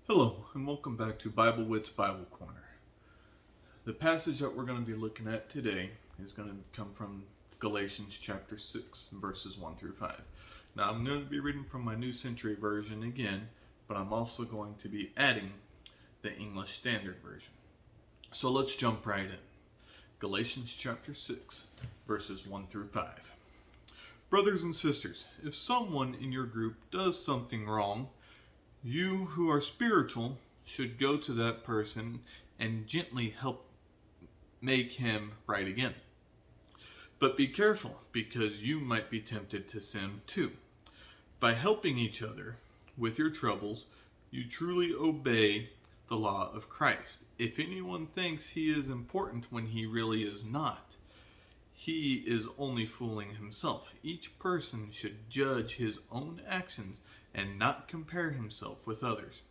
Hello, and welcome back to Bible Wits Bible Corner. The passage that we're going to be looking at today is going to come from Galatians chapter 6, verses 1 through 5. Now, I'm going to be reading from my New Century Version again, but I'm also going to be adding the English Standard Version. So let's jump right in. Galatians chapter 6, verses 1 through 5. Brothers and sisters, if someone in your group does something wrong, you who are spiritual should go to that person and gently help make him right again. But be careful, because you might be tempted to sin too. By helping each other with your troubles, you truly obey the law of Christ. If anyone thinks he is important when he really is not, he is only fooling himself. Each person should judge his own actions and not compare himself with others.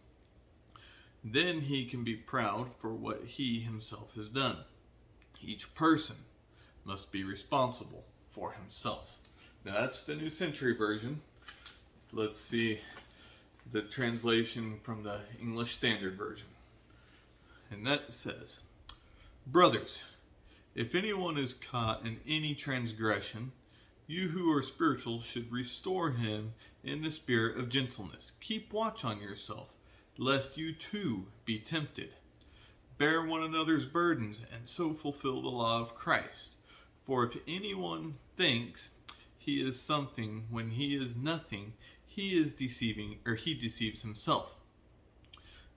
Then he can be proud for what he himself has done. Each person must be responsible for himself. Now that's the New Century Version. Let's see the translation from the English Standard Version. And that says, Brothers, if anyone is caught in any transgression, you who are spiritual should restore him in the spirit of gentleness. Keep watch on yourself, lest you too be tempted. Bear one another's burdens, and so fulfill the law of Christ. For if anyone thinks he is something when he is nothing, he deceives himself.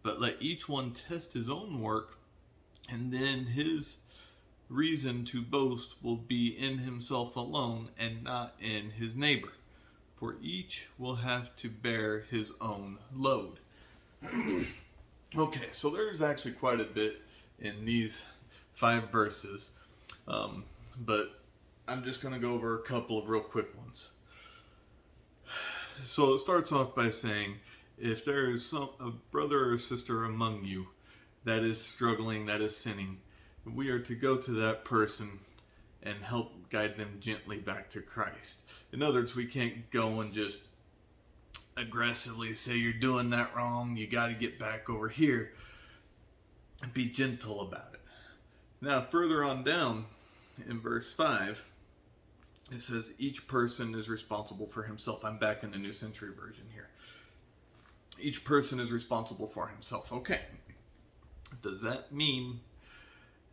But let each one test his own work, and then his reason to boast will be in himself alone and not in his neighbor, for each will have to bear his own load. Okay, so there's actually quite a bit in these 5 verses, but I'm just going to go over a couple of real quick ones. So it starts off by saying, if there is a brother or sister among you that is struggling, that is sinning, we are to go to that person and help guide them gently back to Christ. In other words, we can't go and just aggressively say, you're doing that wrong, you got to get back over here, and be gentle about it. Now, further on down in verse 5, it says, each person is responsible for himself. I'm back in the New Century Version here. Each person is responsible for himself. Okay. Does that mean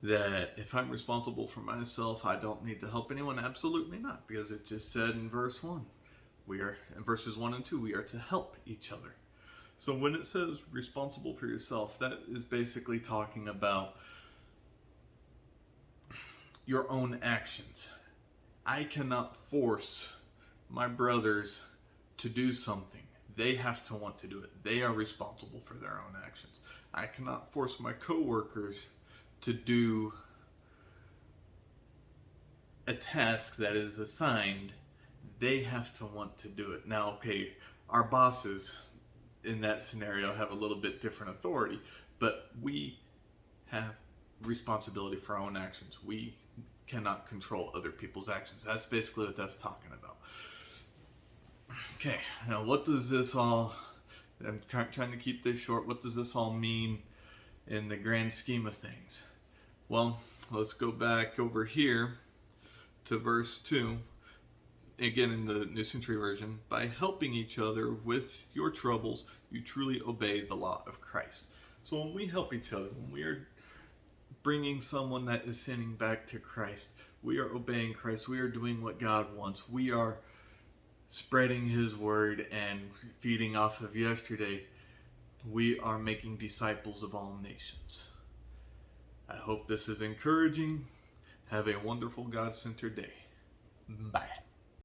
that if I'm responsible for myself, I don't need to help anyone? Absolutely not, because it just said in verse 1, in verses 1 and 2, we are to help each other. So when it says responsible for yourself, that is basically talking about your own actions. I cannot force my brothers to do something. They have to want to do it. They are responsible for their own actions. I cannot force my coworkers to do a task that is assigned. They have to want to do it. Now, okay, our bosses in that scenario have a little bit different authority, but we have responsibility for our own actions. We cannot control other people's actions. That's basically what that's talking about. Okay, now what does this all, I'm trying to keep this short, what does this all mean in the grand scheme of things? Well, let's go back over here to verse 2, again in the New Century Version. By helping each other with your troubles, you truly obey the law of Christ. So when we help each other, when we are bringing someone that is sinning back to Christ, we are obeying Christ. We are doing what God wants. We are spreading His word and feeding off of yesterday. We are making disciples of all nations. I hope this is encouraging. Have a wonderful God-centered day. Bye.